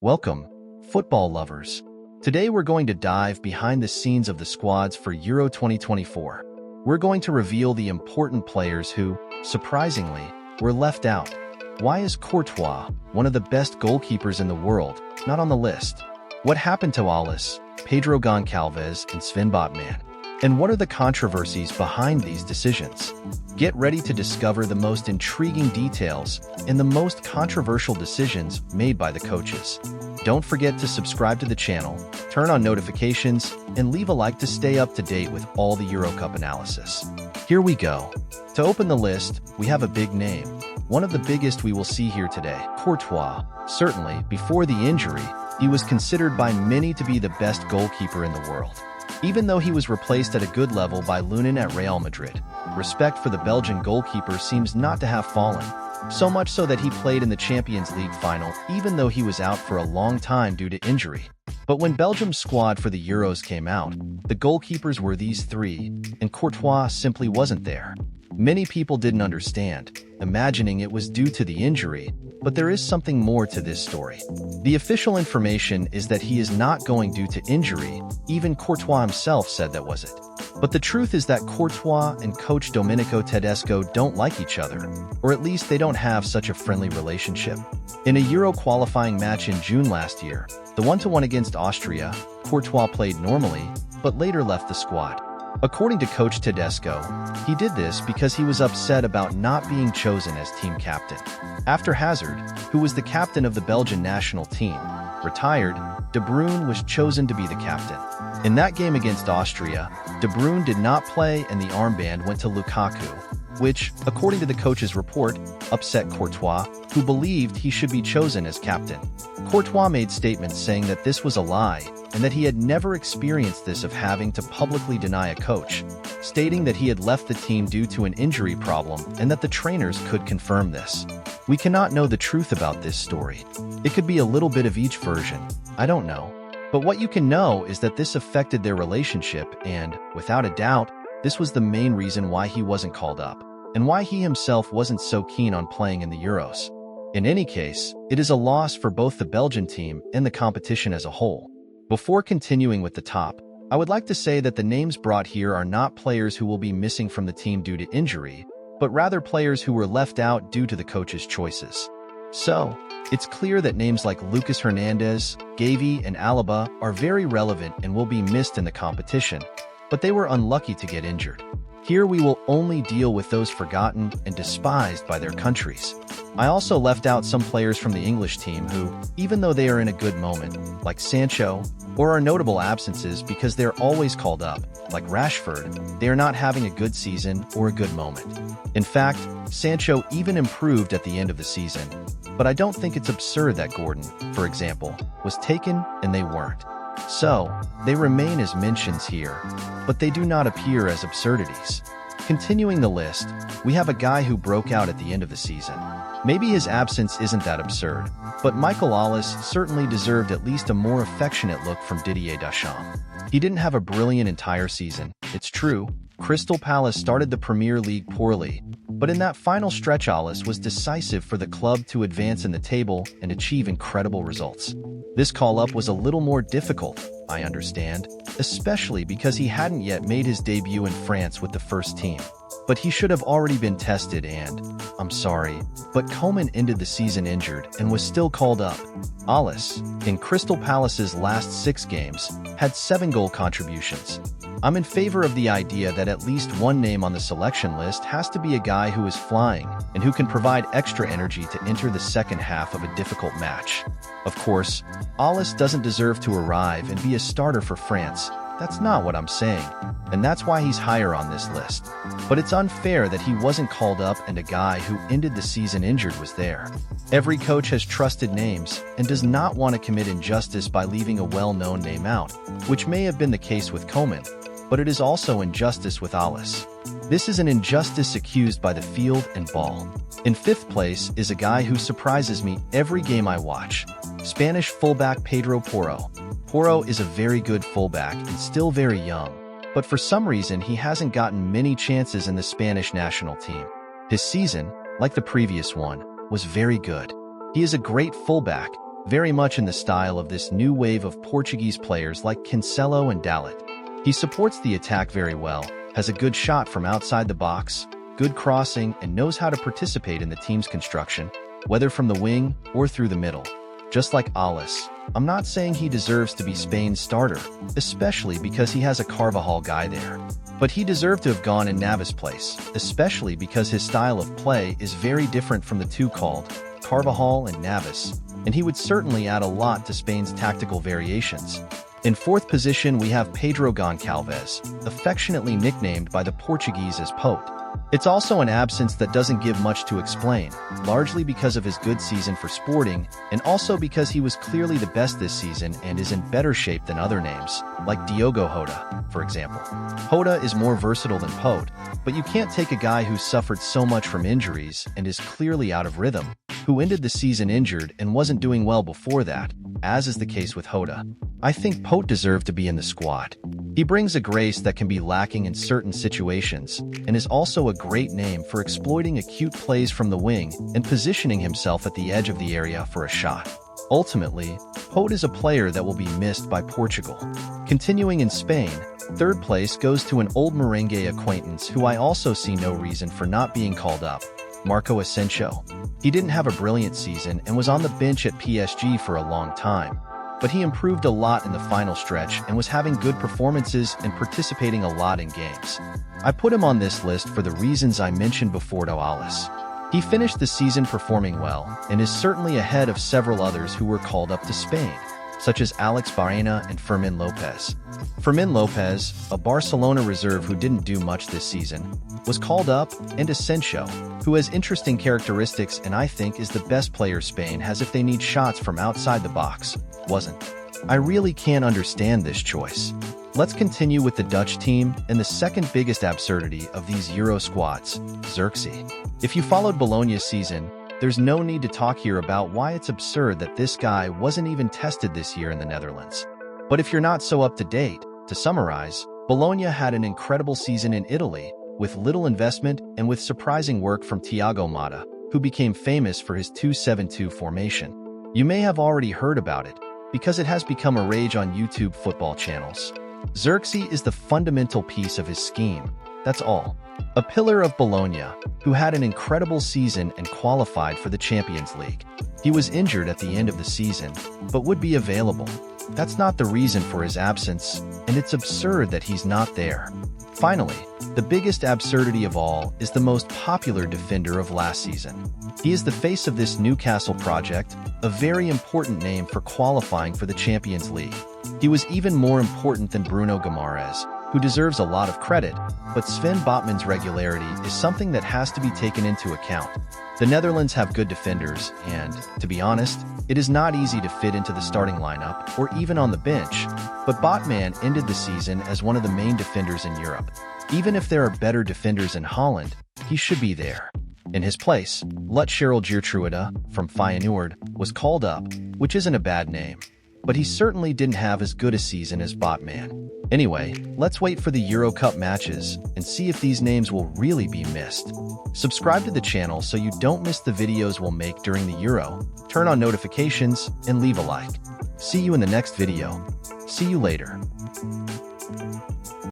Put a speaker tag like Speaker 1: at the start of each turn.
Speaker 1: Welcome, football lovers. Today we're going to dive behind the scenes of the squads for Euro 2024. We're going to reveal the important players who, surprisingly, were left out. Why is Courtois, one of the best goalkeepers in the world, not on the list? What happened to Olise, Pedro Gonçalves, and Sven Botman? And what are the controversies behind these decisions? Get ready to discover the most intriguing details and the most controversial decisions made by the coaches. Don't forget to subscribe to the channel, turn on notifications, and leave a like to stay up to date with all the Euro Cup analysis. Here we go. To open the list, we have a big name. One of the biggest we will see here today, Courtois. Certainly, before the injury, he was considered by many to be the best goalkeeper in the world. Even though he was replaced at a good level by Lunin at Real Madrid, respect for the Belgian goalkeeper seems not to have fallen, so much so that he played in the Champions League final even though he was out for a long time due to injury. But when Belgium's squad for the Euros came out, the goalkeepers were these three, and Courtois simply wasn't there. Many people didn't understand, imagining it was due to the injury, but there is something more to this story. The official information is that he is not going due to injury. Even Courtois himself said that was it. But the truth is that Courtois and coach Domenico Tedesco don't like each other, or at least they don't have such a friendly relationship. In a Euro qualifying match in June last year, the 1-1 against Austria, Courtois played normally, but later left the squad. According to coach Tedesco, he did this because he was upset about not being chosen as team captain. After Hazard, who was the captain of the Belgian national team, retired, De Bruyne was chosen to be the captain. In that game against Austria, De Bruyne did not play and the armband went to Lukaku, which, according to the coach's report, upset Courtois, who believed he should be chosen as captain. Courtois made statements saying that this was a lie and that he had never experienced this of having to publicly deny a coach, stating that he had left the team due to an injury problem and that the trainers could confirm this. We cannot know the truth about this story. It could be a little bit of each version. I don't know. But what you can know is that this affected their relationship and, without a doubt, this was the main reason why he wasn't called up, and why he himself wasn't so keen on playing in the Euros. In any case, it is a loss for both the Belgian team and the competition as a whole. Before continuing with the top, I would like to say that the names brought here are not players who will be missing from the team due to injury, but rather players who were left out due to the coach's choices. So, it's clear that names like Lucas Hernandez, Gavi, and Alaba are very relevant and will be missed in the competition, but they were unlucky to get injured. Here we will only deal with those forgotten and despised by their countries. I also left out some players from the English team who, even though they are in a good moment, like Sancho, or are notable absences because they're always called up, like Rashford, they are not having a good season or a good moment. In fact, Sancho even improved at the end of the season, but I don't think it's absurd that Gordon, for example, was taken and they weren't. So, they remain as mentions here, but they do not appear as absurdities. Continuing the list, we have a guy who broke out at the end of the season. Maybe his absence isn't that absurd, but Michael Olise certainly deserved at least a more affectionate look from Didier Deschamps. He didn't have a brilliant entire season, it's true. Crystal Palace started the Premier League poorly, but in that final stretch Olise was decisive for the club to advance in the table and achieve incredible results. This call-up was a little more difficult, I understand, especially because he hadn't yet made his debut in France with the first team. But he should have already been tested and, I'm sorry, but Coman ended the season injured and was still called up. Olise, in Crystal Palace's last 6 games, had 7 goal contributions. I'm in favor of the idea that at least one name on the selection list has to be a guy who is flying and who can provide extra energy to enter the second half of a difficult match. Of course, Olise doesn't deserve to arrive and be a starter for France. That's not what I'm saying, and that's why he's higher on this list. But it's unfair that he wasn't called up and a guy who ended the season injured was there. Every coach has trusted names and does not want to commit injustice by leaving a well-known name out, which may have been the case with Coman, but it is also injustice with Olise. This is an injustice accused by the field and ball. In 5th place is a guy who surprises me every game I watch, Spanish fullback Pedro Porro. Porro is a very good fullback and still very young, but for some reason he hasn't gotten many chances in the Spanish national team. His season, like the previous one, was very good. He is a great fullback, very much in the style of this new wave of Portuguese players like Cancelo and Dalot. He supports the attack very well, has a good shot from outside the box, good crossing, and knows how to participate in the team's construction, whether from the wing or through the middle. Just like Olise, I'm not saying he deserves to be Spain's starter, especially because he has a Carvajal guy there. But he deserved to have gone in Navas' place, especially because his style of play is very different from the two called Carvajal and Navas, and he would certainly add a lot to Spain's tactical variations. In fourth position, we have Pedro Gonçalves, affectionately nicknamed by the Portuguese as Pote. It's also an absence that doesn't give much to explain, largely because of his good season for Sporting, and also because he was clearly the best this season and is in better shape than other names, like Diogo Jota, for example. Jota is more versatile than Pote, but you can't take a guy who's suffered so much from injuries and is clearly out of rhythm, who ended the season injured and wasn't doing well before that, as is the case with Jota. I think Pote deserved to be in the squad. He brings a grace that can be lacking in certain situations, and is also a great name for exploiting acute plays from the wing and positioning himself at the edge of the area for a shot. Ultimately, Pote is a player that will be missed by Portugal. Continuing in Spain, third place goes to an old merengue acquaintance who I also see no reason for not being called up, Marco Asensio. He didn't have a brilliant season and was on the bench at PSG for a long time, but he improved a lot in the final stretch and was having good performances and participating a lot in games. I put him on this list for the reasons I mentioned before to Olise. He finished the season performing well and is certainly ahead of several others who were called up to Spain, such as Alex Baena and Fermin Lopez. Fermin Lopez, a Barcelona reserve who didn't do much this season, was called up, and Asensio, who has interesting characteristics and I think is the best player Spain has if they need shots from outside the box, wasn't. I really can't understand this choice. Let's continue with the Dutch team and the second biggest absurdity of these Euro squads, Zirkzee. If you followed Bologna's season, there's no need to talk here about why it's absurd that this guy wasn't even tested this year in the Netherlands. But if you're not so up to date, to summarize, Bologna had an incredible season in Italy, with little investment and with surprising work from Thiago Motta, who became famous for his 2-7-2 formation. You may have already heard about it, because it has become a rage on YouTube football channels. Zirkzee is the fundamental piece of his scheme, that's all. A pillar of Bologna, who had an incredible season and qualified for the Champions League. He was injured at the end of the season, but would be available. That's not the reason for his absence, and it's absurd that he's not there. Finally, the biggest absurdity of all is the most popular defender of last season. He is the face of this Newcastle project, a very important name for qualifying for the Champions League. He was even more important than Bruno Guimaraes, who deserves a lot of credit, but Sven Botman's regularity is something that has to be taken into account. The Netherlands have good defenders, and, to be honest, it is not easy to fit into the starting lineup or even on the bench, but Botman ended the season as one of the main defenders in Europe. Even if there are better defenders in Holland, he should be there. In his place, Lutgerald Geertruida, from Feyenoord, was called up, which isn't a bad name, but he certainly didn't have as good a season as Botman. Anyway, let's wait for the Euro Cup matches and see if these names will really be missed. Subscribe to the channel so you don't miss the videos we'll make during the Euro, turn on notifications, and leave a like. See you in the next video. See you later.